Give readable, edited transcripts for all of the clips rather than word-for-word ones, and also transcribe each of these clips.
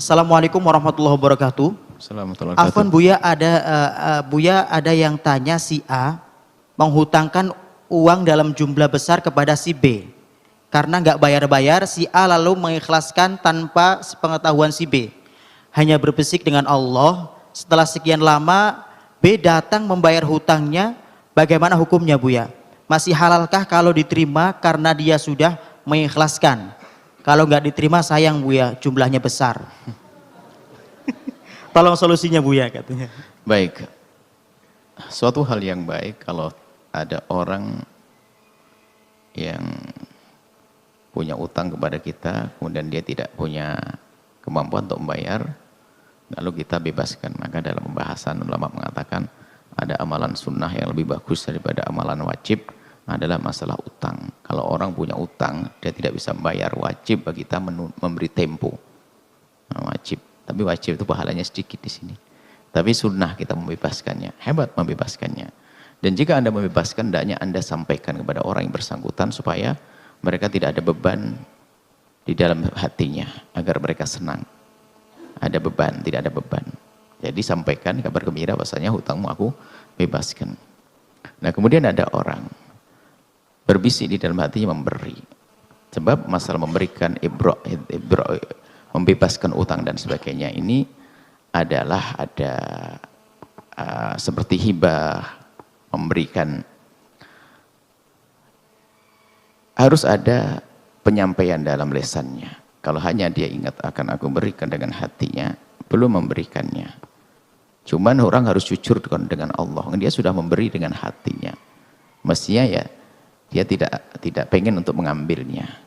Assalamualaikum warahmatullahi wabarakatuh. Assalamualaikum Afwan warahmatullahi Buya, ada yang tanya si A menghutangkan uang dalam jumlah besar kepada si B. Karena nggak bayar-bayar, si A lalu mengikhlaskan tanpa sepengetahuan si B. Hanya berbisik dengan Allah. Setelah sekian lama, B datang membayar hutangnya. Bagaimana hukumnya, Buya? Masih halalkah kalau diterima karena dia sudah mengikhlaskan? Kalau nggak diterima sayang, Buya, jumlahnya besar. Tolong solusinya, Buya, katanya. Baik, suatu hal yang baik kalau ada orang yang punya utang kepada kita, kemudian dia tidak punya kemampuan untuk membayar, lalu kita bebaskan. Maka dalam pembahasan ulama mengatakan ada amalan sunnah yang lebih bagus daripada amalan wajib adalah masalah utang. Kalau orang punya utang, dia tidak bisa membayar, wajib bagi kita memberi tempo. Nah, wajib. Tapi wajib itu pahalanya sedikit di sini. Tapi sunnah kita membebaskannya, hebat membebaskannya. Dan jika Anda membebaskan, hendaknya Anda sampaikan kepada orang yang bersangkutan supaya mereka tidak ada beban di dalam hatinya, agar mereka senang. Ada beban, tidak ada beban. Jadi sampaikan kabar gembira bahasanya hutangmu aku bebaskan. Nah kemudian ada orang berbisik di dalam hatinya memberi. Sebab masalah memberikan membebaskan utang dan sebagainya ini adalah ada seperti hibah, memberikan, harus ada penyampaian dalam lesannya. Kalau hanya dia ingat akan aku berikan dengan hatinya, belum memberikannya. Cuman orang harus jujur dengan Allah, dia sudah memberi dengan hatinya. Mestinya ya dia tidak pengen untuk mengambilnya.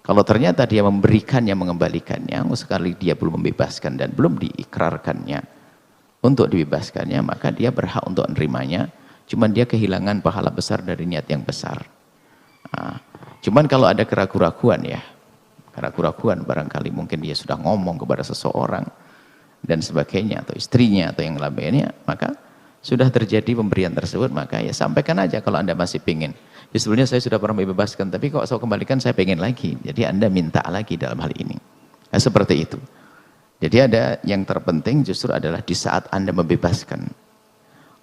Kalau ternyata dia memberikannya, mengembalikannya, sekali dia belum membebaskan dan belum diikrarkannya untuk dibebaskannya, maka dia berhak untuk menerimanya. Cuman dia kehilangan pahala besar dari niat yang besar. Nah, cuman kalau ada keraguan-keraguan ya, keraguan-keraguan barangkali mungkin dia sudah ngomong kepada seseorang dan sebagainya, atau istrinya atau yang lainnya, maka sudah terjadi pemberian tersebut, maka ya sampaikan aja kalau Anda masih pingin. Ya sebelumnya saya sudah pernah membebaskan, tapi kok saya kembalikan saya pengen lagi. Jadi Anda minta lagi dalam hal ini. Nah, seperti itu. Jadi ada yang terpenting justru adalah di saat Anda membebaskan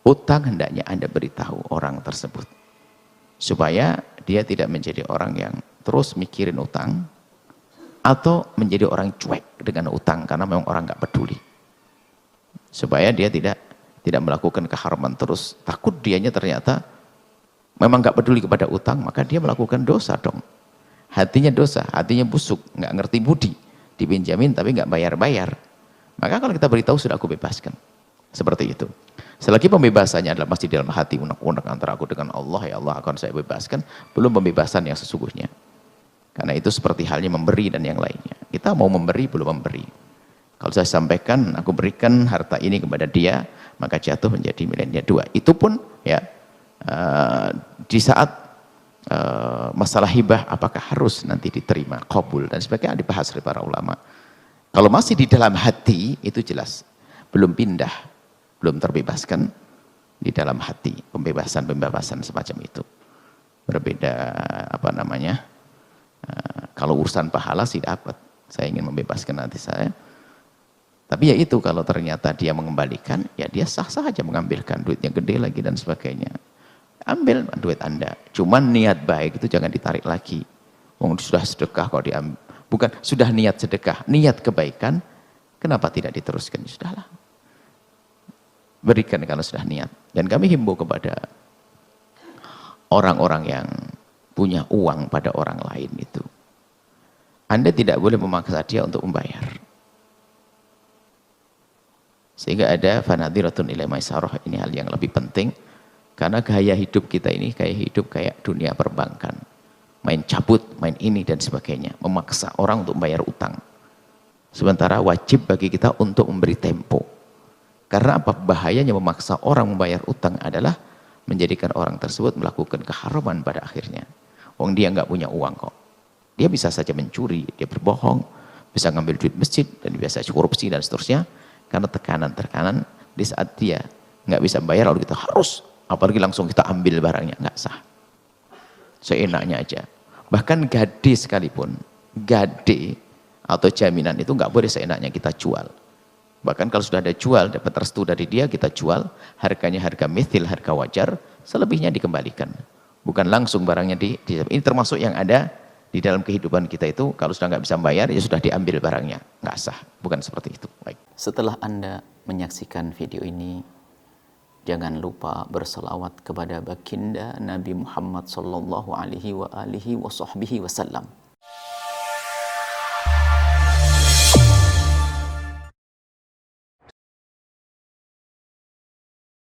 utang, hendaknya Anda beritahu orang tersebut. Supaya dia tidak menjadi orang yang terus mikirin utang, atau menjadi orang cuek dengan utang karena memang orang nggak peduli. Supaya dia tidak melakukan keharaman terus, takut dianya ternyata memang nggak peduli kepada utang, maka dia melakukan dosa dong. Hatinya dosa, hatinya busuk, nggak ngerti budi, dipinjamin tapi nggak bayar-bayar. Maka kalau kita beritahu sudah aku bebaskan, seperti itu. Selagi pembebasannya adalah masih dalam hati, unek-unek antara aku dengan Allah, ya Allah akan saya bebaskan, belum pembebasan yang sesungguhnya. Karena itu seperti halnya memberi dan yang lainnya. Kita mau memberi, belum memberi. Kalau saya sampaikan, aku berikan harta ini kepada dia, maka jatuh menjadi miliknya dua. Itu pun ya di saat masalah hibah, apakah harus nanti diterima, qabul dan sebagainya dibahas oleh para ulama. Kalau masih di dalam hati, itu jelas belum pindah, belum terbebaskan di dalam hati, pembebasan semacam itu. Berbeda apa namanya? Kalau urusan pahala sih dapat, saya ingin membebaskan nanti saya. Tapi ya itu, kalau ternyata dia mengembalikan, ya dia sah-sah aja mengambilkan, duitnya gede lagi dan sebagainya. Ambil duit Anda, cuman niat baik itu jangan ditarik lagi. Sudah sedekah kalau diambil, bukan sudah niat sedekah, niat kebaikan, kenapa tidak diteruskan? Sudahlah, berikan kalau sudah niat. Dan kami himbau kepada orang-orang yang punya uang pada orang lain itu, Anda tidak boleh memaksa dia untuk membayar. Sehingga ada fanadiratun ila maisarah, ini hal yang lebih penting. Karena gaya hidup kita ini gaya hidup kayak dunia perbankan, main cabut, main ini dan sebagainya, memaksa orang untuk membayar utang. Sementara wajib bagi kita untuk memberi tempo. Karena apa? Bahayanya memaksa orang membayar utang adalah menjadikan orang tersebut melakukan keharaman pada akhirnya. Wong dia nggak punya uang kok. Dia bisa saja mencuri, dia berbohong, bisa ngambil duit masjid dan biasa korupsi dan seterusnya. Karena tekanan-tekanan di saat dia nggak bisa bayar, lalu kita harus, apalagi langsung kita ambil barangnya, nggak sah. Seenaknya aja. Bahkan gade sekalipun, gade atau jaminan itu nggak boleh seenaknya kita jual. Bahkan kalau sudah ada jual, dapat restu dari dia, kita jual, harganya harga mithil, harga wajar, selebihnya dikembalikan. Bukan langsung barangnya ini termasuk yang ada di dalam kehidupan kita itu, kalau sudah nggak bisa bayar, ya sudah diambil barangnya. Nggak sah, bukan seperti itu. Baik. Setelah Anda menyaksikan video ini, jangan lupa berselawat kepada baginda Nabi Muhammad sallallahu alaihi wa alihi wa sahbihi wasallam.